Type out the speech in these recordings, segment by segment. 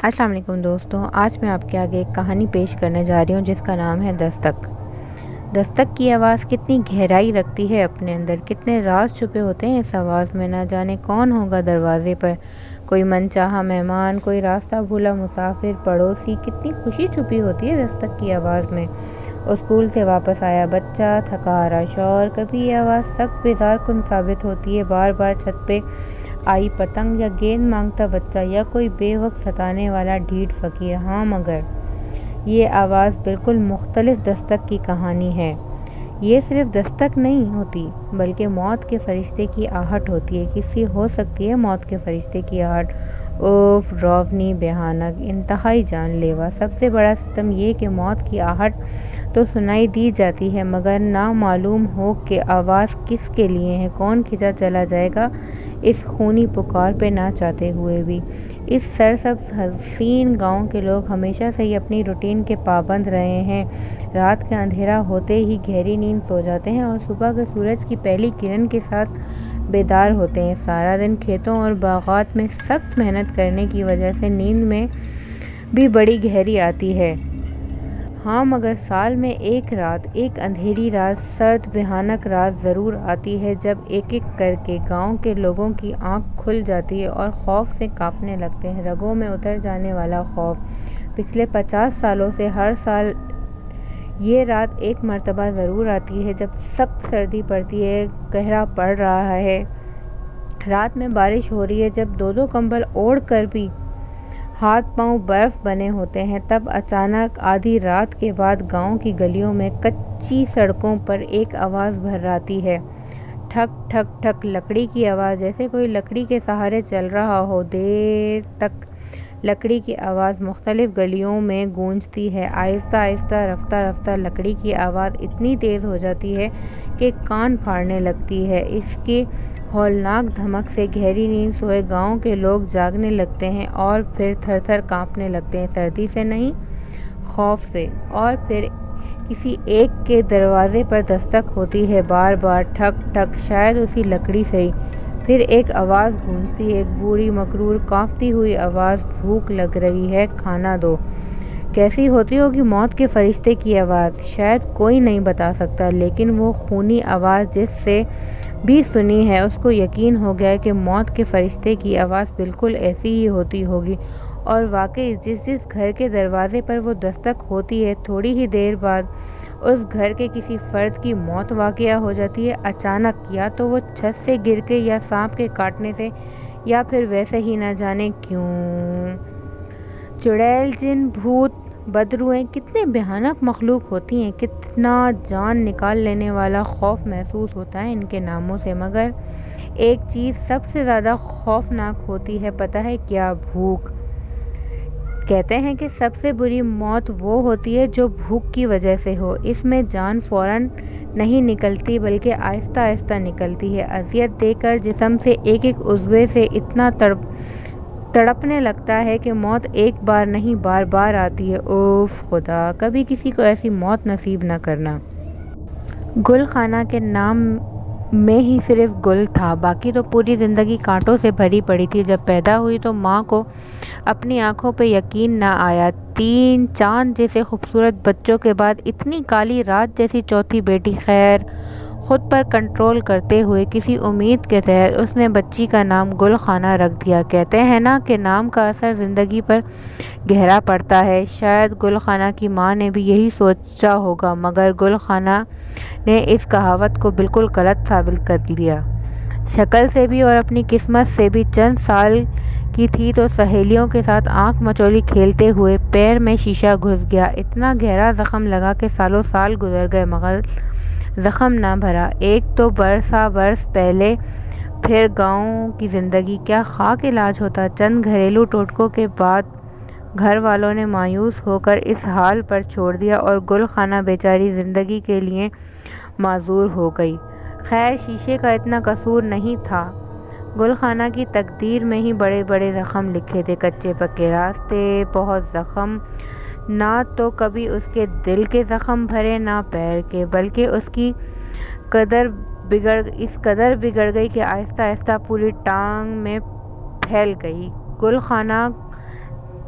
السلام علیکم دوستوں، آج میں آپ کے آگے ایک کہانی پیش کرنے جا رہی ہوں جس کا نام ہے دستک۔ دستک کی آواز کتنی گہرائی رکھتی ہے اپنے اندر، کتنے راز چھپے ہوتے ہیں اس آواز میں۔ نہ جانے کون ہوگا دروازے پر، کوئی من چاہا مہمان، کوئی راستہ بھولا مسافر، پڑوسی۔ کتنی خوشی چھپی ہوتی ہے دستک کی آواز میں۔ اسکول سے واپس آیا بچہ، تھکا ہارا شوہر، کبھی یہ آواز سخت بیزار کن ثابت ہوتی ہے۔ بار بار چھت پہ آئی پتنگ، یا گیند مانگتا بچہ، یا کوئی بے وقت ستانے والا ڈھیٹ فقیر۔ ہاں مگر یہ آواز بالکل مختلف دستک کی کہانی ہے۔ یہ صرف دستک نہیں ہوتی بلکہ موت کے فرشتے کی آہٹ ہوتی ہے۔ کسی ہو سکتی ہے موت کے فرشتے کی آہٹ، اوف، روانی، بھیانک، انتہائی جان لیوا۔ سب سے بڑا ستم یہ کہ موت کی آہٹ تو سنائی دی جاتی ہے مگر نہ معلوم ہو کہ آواز کس کے لیے ہے، کون کھنچا چلا جائے گا اس خونی پکار پہ نہ چاہتے ہوئے بھی۔ اس سرسبز حسین گاؤں کے لوگ ہمیشہ سے ہی اپنی روٹین کے پابند رہے ہیں۔ رات کا اندھیرا ہوتے ہی گہری نیند سو جاتے ہیں اور صبح کے سورج کی پہلی کرن کے ساتھ بیدار ہوتے ہیں۔ سارا دن کھیتوں اور باغات میں سخت محنت کرنے کی وجہ سے نیند میں بھی بڑی گہری آتی ہے۔ ہاں مگر سال میں ایک رات، ایک اندھیری رات، سرد بھیانک رات ضرور آتی ہے جب ایک ایک کر کے گاؤں کے لوگوں کی آنکھ کھل جاتی ہے اور خوف سے کانپنے لگتے ہیں، رگوں میں اتر جانے والا خوف۔ پچھلے 50 سالوں سے ہر سال یہ رات ایک مرتبہ ضرور آتی ہے جب سخت سردی پڑتی ہے، قہرہ پڑ رہا ہے، رات میں بارش ہو رہی ہے، جب دو کمبل اوڑھ کر بھی ہاتھ پاؤں برف بنے ہوتے ہیں۔ تب اچانک آدھی رات کے بعد گاؤں کی گلیوں میں کچی سڑکوں پر ایک آواز بھرراتی ہے، ٹھک ٹھک ٹھک، لکڑی کی آواز، جیسے کوئی لکڑی کے سہارے چل رہا ہو۔ دیر تک لکڑی کی آواز مختلف گلیوں میں گونجتی ہے۔ آہستہ آہستہ، رفتہ رفتہ لکڑی کی آواز اتنی تیز ہو جاتی ہے کہ کان پھاڑنے لگتی ہے۔ اس کی ہولناک دھمک سے گہری نیند سوئے گاؤں کے لوگ جاگنے لگتے ہیں اور پھر تھر تھر کانپنے لگتے ہیں، سردی سے نہیں، خوف سے۔ اور پھر کسی ایک کے دروازے پر دستک ہوتی ہے، بار بار، ٹھک ٹھک، شاید اسی لکڑی سے ہی۔ پھر ایک آواز گونجتی ہے، ایک بوڑھی مکرور کانپتی ہوئی آواز، بھوک لگ رہی ہے، کھانا دو۔ کیسی ہوتی ہوگی موت کے فرشتے کی آواز، شاید کوئی نہیں بتا سکتا، لیکن وہ خونی آواز جس سے بھی سنی ہے اس کو یقین ہو گیا کہ موت کے فرشتے کی آواز بالکل ایسی ہی ہوتی ہوگی۔ اور واقعی جس جس گھر کے دروازے پر وہ دستک ہوتی ہے، تھوڑی ہی دیر بعد اس گھر کے کسی فرد کی موت واقع ہو جاتی ہے، اچانک، یا تو وہ چھت سے گر کے، یا سانپ کے کاٹنے سے، یا پھر ویسے ہی، نہ جانے کیوں۔ چڑیل، جن، بھوت، بدروحیں کتنے بھیانک مخلوق ہوتی ہیں، کتنا جان نکال لینے والا خوف محسوس ہوتا ہے ان کے ناموں سے۔ مگر ایک چیز سب سے زیادہ خوفناک ہوتی ہے، پتہ ہے کیا؟ بھوک۔ کہتے ہیں کہ سب سے بری موت وہ ہوتی ہے جو بھوک کی وجہ سے ہو۔ اس میں جان فوراً نہیں نکلتی بلکہ آہستہ آہستہ نکلتی ہے، اذیت دے کر جسم سے ایک ایک عضو سے اتنا تڑپنے لگتا ہے کہ موت ایک بار نہیں بار بار آتی ہے۔ اوف خدا، کبھی کسی کو ایسی موت نصیب نہ کرنا۔ گل خانہ کے نام میں ہی صرف گل تھا، باقی تو پوری زندگی کانٹوں سے بھری پڑی تھی۔ جب پیدا ہوئی تو ماں کو اپنی آنکھوں پہ یقین نہ آیا۔ 3 چاند جیسے خوبصورت بچوں کے بعد اتنی کالی رات جیسی چوتھی بیٹی۔ خیر، خود پر کنٹرول کرتے ہوئے، کسی امید کے تحت، اس نے بچی کا نام گل خانہ رکھ دیا۔ کہتے ہیں نا کہ نام کا اثر زندگی پر گہرا پڑتا ہے، شاید گل خانہ کی ماں نے بھی یہی سوچا ہوگا، مگر گل خانہ نے اس کہاوت کو بالکل غلط ثابت کر دیا۔ شکل سے بھی اور اپنی قسمت سے بھی چند سال کی تھی تو سہیلیوں کے ساتھ آنکھ مچولی کھیلتے ہوئے پیر میں شیشہ گھس گیا۔ اتنا گہرا زخم لگا کہ سالوں سال گزر گئے مگر زخم نہ بھرا۔ ایک تو برسا برس پہلے، پھر گاؤں کی زندگی، کیا خاک علاج ہوتا۔ چند گھریلو ٹوٹکوں کے بعد گھر والوں نے مایوس ہو کر اس حال پر چھوڑ دیا اور گل خانہ بیچاری زندگی کے لیے معذور ہو گئی۔ خیر، شیشے کا اتنا قصور نہیں تھا، گل خانہ کی تقدیر میں ہی بڑے بڑے زخم لکھے تھے، کچے پکے راستے، بہت زخم۔ نہ تو کبھی اس کے دل کے زخم بھرے، نہ پیر کے، بلکہ اس قدر بگڑ گئی کہ آہستہ آہستہ پوری ٹانگ میں پھیل گئی۔ گل خانہ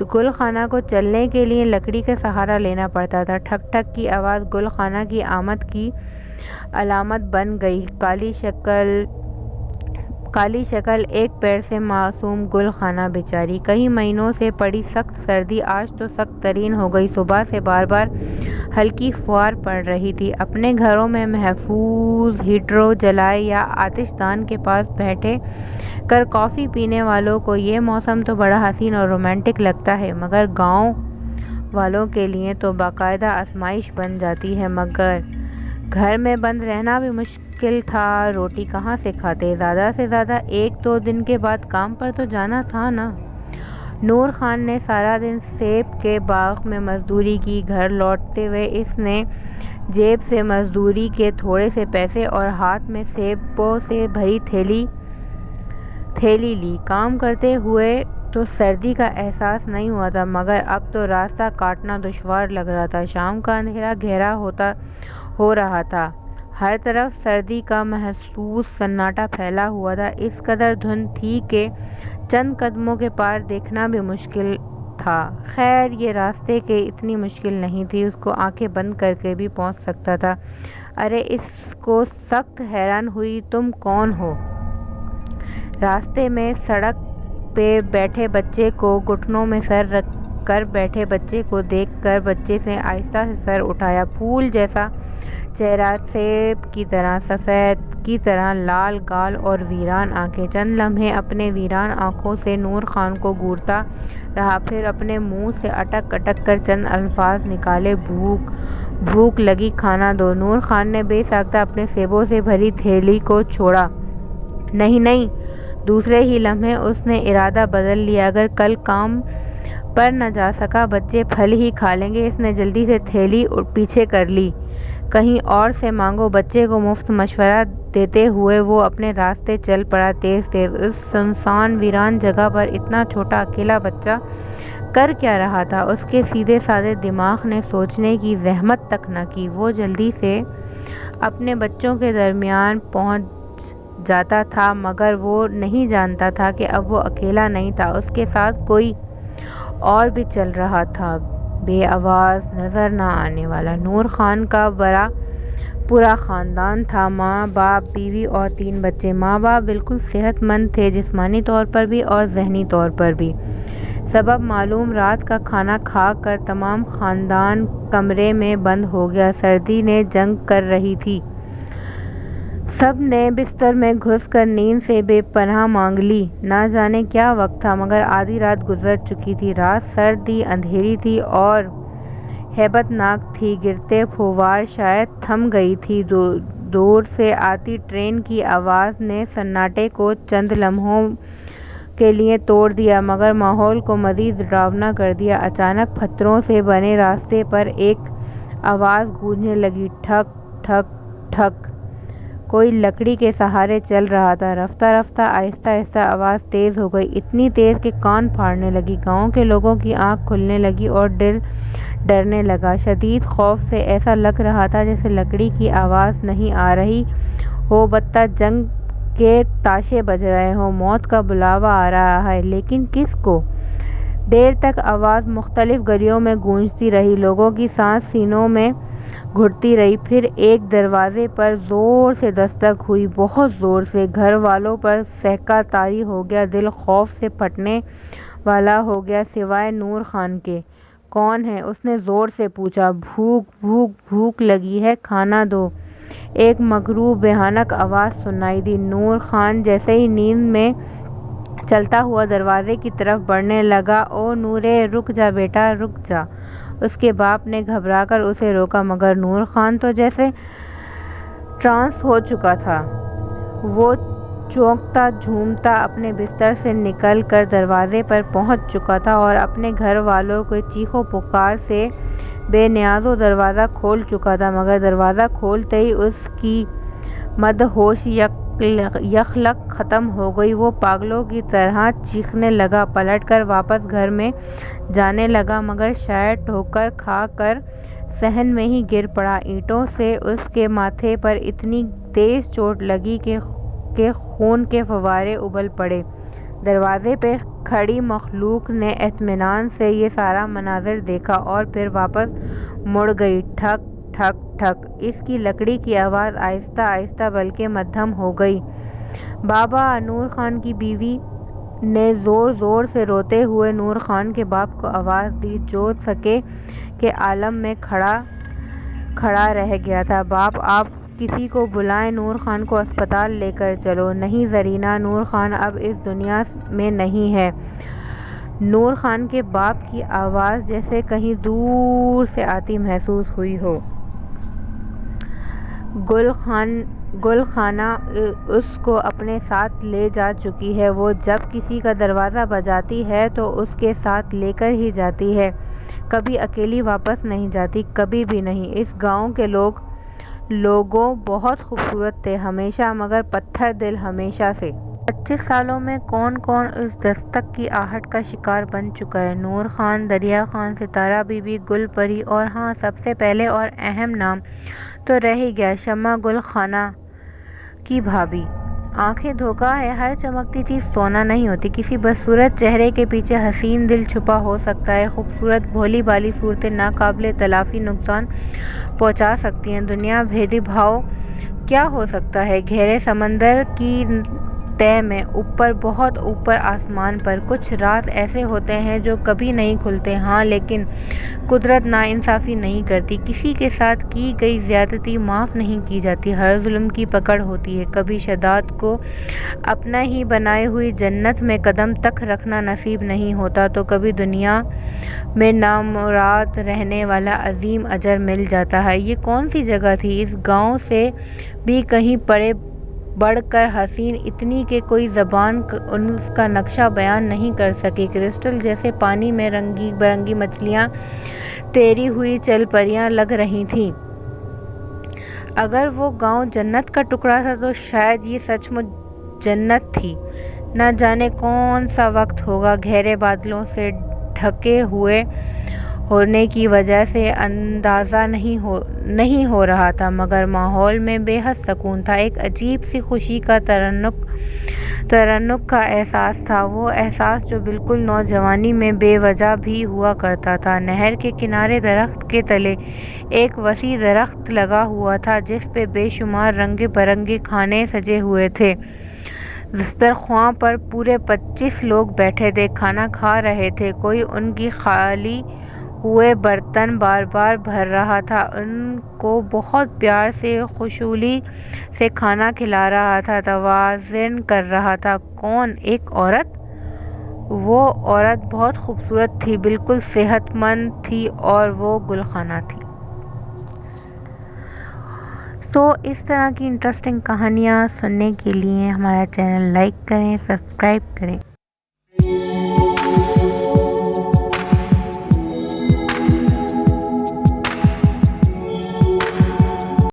گل خانہ کو چلنے کے لیے لکڑی کا سہارا لینا پڑتا تھا۔ ٹھک ٹھک کی آواز گل خانہ کی آمد کی علامت بن گئی۔ کالی شکل، ایک پیر سے معصوم گل خانہ بیچاری، کئی مہینوں سے پڑی سخت سردی آج تو سخت ترین ہو گئی۔ صبح سے بار بار ہلکی فوار پڑ رہی تھی۔ اپنے گھروں میں محفوظ ہیٹروں جلائے یا آتش دان کے پاس بیٹھ کر کافی پینے والوں کو یہ موسم تو بڑا حسین اور رومانٹک لگتا ہے، مگر گاؤں والوں کے لیے تو باقاعدہ آزمائش بن جاتی ہے۔ مگر گھر میں بند رہنا بھی مشکل تھا، روٹی کہاں سے کھاتے؟ زیادہ سے زیادہ 1-2 دن کے بعد کام پر تو جانا تھا نا۔ نور خان نے سارا دن سیب کے باغ میں مزدوری کی۔ گھر لوٹتے ہوئے اس نے جیب سے مزدوری کے تھوڑے سے پیسے اور ہاتھ میں سیبوں سے بھری تھیلی لی۔ کام کرتے ہوئے تو سردی کا احساس نہیں ہوا تھا، مگر اب تو راستہ کاٹنا دشوار لگ رہا تھا۔ شام کا اندھیرا گہرا ہو رہا تھا، ہر طرف سردی کا محسوس سناٹا پھیلا ہوا تھا۔ اس قدر دھند تھی کہ چند قدموں کے پار دیکھنا بھی مشکل تھا۔ خیر یہ راستے کی اتنی مشکل نہیں تھی، اس کو آنکھیں بند کر کے بھی پہنچ سکتا تھا۔ ارے اس کو سخت حیران ہوئی، تم کون ہو؟ راستے میں سڑک پہ بیٹھے بچے کو گھٹنوں میں سر رکھ کر بیٹھے بچے کو دیکھ کر بچے نے آہستہ سے سر اٹھایا۔ پھول جیسا چہرہ، سیب کی طرح سفید، کی طرح لال گال اور ویران آنکھیں۔ چند لمحے اپنے ویران آنکھوں سے نور خان کو گھورتا رہا، پھر اپنے منہ سے اٹک اٹک کر چند الفاظ نکالے، بھوک لگی، کھانا دو۔ نور خان نے بے ساختہ اپنے سیبوں سے بھری تھیلی کو چھوڑا۔ نہیں، دوسرے ہی لمحے اس نے ارادہ بدل لیا، اگر کل کام پر نہ جا سکا بچے پھل ہی کھا لیں گے۔ اس نے جلدی سے تھیلی پیچھے کر لی۔ کہیں اور سے مانگو۔ بچے کو مفت مشورہ دیتے ہوئے وہ اپنے راستے چل پڑا تیز تیز۔ اس سنسان ویران جگہ پر اتنا چھوٹا اکیلا بچہ کر کیا رہا تھا؟ اس کے سیدھے سادے دماغ نے سوچنے کی زحمت تک نہ کی۔ وہ جلدی سے اپنے بچوں کے درمیان پہنچ جاتا تھا، مگر وہ نہیں جانتا تھا کہ اب وہ اکیلا نہیں تھا، اس کے ساتھ کوئی اور بھی چل رہا تھا، بے آواز، نظر نہ آنے والا۔ نور خان کا پورا خاندان تھا، ماں باپ، بیوی اور 3 بچے۔ ماں باپ بالکل صحت مند تھے، جسمانی طور پر بھی اور ذہنی طور پر بھی۔ سبب معلوم، رات کا کھانا کھا کر تمام خاندان کمرے میں بند ہو گیا۔ سردی نے جنگ کر رہی تھی، سب نے بستر میں گھس کر نیند سے بے پناہ مانگ لی۔ نہ جانے کیا وقت تھا، مگر آدھی رات گزر چکی تھی۔ رات سرد تھی، اندھیری تھی اور ہیبت ناک تھی، گرتے پھوار شاید تھم گئی تھی۔ دور سے آتی ٹرین کی آواز نے سناٹے کو چند لمحوں کے لیے توڑ دیا، مگر ماحول کو مزید ڈراؤنا کر دیا۔ اچانک پتھروں سے بنے راستے پر ایک آواز گونجنے لگی، ٹھک ٹھک ٹھک۔ کوئی لکڑی کے سہارے چل رہا تھا۔ رفتہ رفتہ آہستہ آہستہ آواز تیز ہو گئی، اتنی تیز کہ کان پھاڑنے لگی۔ گاؤں کے لوگوں کی آنکھ کھلنے لگی اور دل ڈرنے لگا۔ شدید خوف سے ایسا لگ رہا تھا جیسے لکڑی کی آواز نہیں آ رہی ہو، بلکہ جنگ کے تاشے بج رہے ہوں، موت کا بلاوا آ رہا ہے، لیکن کس کو؟ دیر تک آواز مختلف گلیوں میں گونجتی رہی، لوگوں کی سانس سینوں میں گھٹتی رہی۔ پھر ایک دروازے پر زور سے دستک ہوئی، بہت زور سے۔ گھر والوں پر سہکا طاری ہو گیا، دل خوف سے پھٹنے والا ہو گیا، سوائے نور خان کے۔ کون ہے؟ اس نے زور سے پوچھا۔ بھوک لگی ہے، کھانا دو، ایک مغرور بھیانک آواز سنائی دی۔ نور خان جیسے ہی نیند میں چلتا ہوا دروازے کی طرف بڑھنے لگا، او نورے، رک جا بیٹا، رک جا۔ اس کے باپ نے گھبرا کر اسے روکا، مگر نور خان تو جیسے ٹرانس ہو چکا تھا۔ وہ چونکتا جھومتا اپنے بستر سے نکل کر دروازے پر پہنچ چکا تھا اور اپنے گھر والوں کے چیخو پکار سے بے نیازو دروازہ کھول چکا تھا، مگر دروازہ کھولتے ہی اس کی مدہوش یخلق ختم ہو گئی۔ وہ پاگلوں کی طرح چیخنے لگا، پلٹ کر واپس گھر میں جانے لگا، مگر شاید ٹھوکر کھا کر صحن میں ہی گر پڑا۔ اینٹوں سے اس کے ماتھے پر اتنی تیز چوٹ لگی کہ خون کے فوارے ابل پڑے۔ دروازے پہ کھڑی مخلوق نے اطمینان سے یہ سارا مناظر دیکھا اور پھر واپس مڑ گئی۔ ٹھک ٹھک ٹھک، اس کی لکڑی کی آواز آہستہ آہستہ بلکہ مدھم ہو گئی۔ بابا نور خان کی بیوی نے زور زور سے روتے ہوئے نور خان کے باپ کو آواز دی، جو سکے کے عالم میں کھڑا رہ گیا تھا۔ باپ، آپ کسی کو بلائیں، نور خان کو اسپتال لے کر چلو۔ نہیں زرینہ، نور خان اب اس دنیا میں نہیں ہے۔ نور خان کے باپ کی آواز جیسے کہیں دور سے آتی محسوس ہوئی ہو۔ گل خانہ اس کو اپنے ساتھ لے جا چکی ہے۔ وہ جب کسی کا دروازہ بجاتی ہے تو اس کے ساتھ لے کر ہی جاتی ہے، کبھی اکیلی واپس نہیں جاتی، کبھی بھی نہیں۔ اس گاؤں کے لوگوں بہت خوبصورت تھے ہمیشہ، مگر پتھر دل ہمیشہ سے۔ 25 سالوں میں کون کون اس دستک کی آہٹ کا شکار بن چکا ہے؟ نور خان، دریا خان، ستارہ بی بی، گل پری، اور ہاں، سب سے پہلے اور اہم نام تو رہ ہی گیا، شمع گل خانہ کی بھابھی۔ آنکھیں دھوکہ ہے، ہر چمکتی چیز سونا نہیں ہوتی، کسی بدصورت چہرے کے پیچھے حسین دل چھپا ہو سکتا ہے، خوبصورت بھولی بھالی صورتیں ناقابل تلافی نقصان پہنچا سکتی ہیں۔ دنیا بھیدی بھاؤ کیا ہو سکتا ہے گہرے سمندر کی تہہ میں، اوپر، بہت اوپر آسمان پر؟ کچھ راز ایسے ہوتے ہیں جو کبھی نہیں کھلتے۔ ہاں، لیکن قدرت ناانصافی نہیں کرتی، کسی کے ساتھ کی گئی زیادتی معاف نہیں کی جاتی، ہر ظلم کی پکڑ ہوتی ہے۔ کبھی شداد کو اپنا ہی بنائی ہوئی جنت میں قدم تک رکھنا نصیب نہیں ہوتا تو کبھی دنیا میں نامراد رہنے والا عظیم اجر مل جاتا ہے۔ یہ کون سی جگہ تھی؟ اس گاؤں سے بھی کہیں بڑھ کر حسین، اتنی کہ کوئی زبان اس کا نقشہ بیان نہیں کر سکی۔ کرسٹل جیسے پانی میں رنگی برنگی مچھلیاں تیری ہوئی چل پریاں لگ رہی تھیں۔ اگر وہ گاؤں جنت کا ٹکڑا تھا تو شاید یہ سچ مچ جنت تھی۔ نہ جانے کون سا وقت ہوگا، گہرے بادلوں سے ڈھکے ہوئے ہونے کی وجہ سے اندازہ نہیں ہو رہا تھا، مگر ماحول میں بے حد سکون تھا، ایک عجیب سی خوشی کا ترنم کا احساس تھا، وہ احساس جو بالکل نوجوانی میں بے وجہ بھی ہوا کرتا تھا۔ نہر کے کنارے درخت کے تلے ایک وسیع درخت لگا ہوا تھا جس پہ بے شمار رنگ برنگے کھانے سجے ہوئے تھے۔ دسترخواں پر پورے 25 لوگ بیٹھے تھے، کھانا کھا رہے تھے، کوئی ان کی خالی ہوئے برتن بار بار بھر رہا تھا، ان کو بہت پیار سے خوشحالی سے کھانا کھلا رہا تھا، توازن کر رہا تھا۔ کون؟ ایک عورت۔ وہ عورت بہت خوبصورت تھی، بالکل صحت مند تھی، اور وہ گل خانہ تھی۔ تو اس طرح کی انٹرسٹنگ کہانیاں سننے کے لیے ہمارا چینل لائک کریں، سبسکرائب کریں۔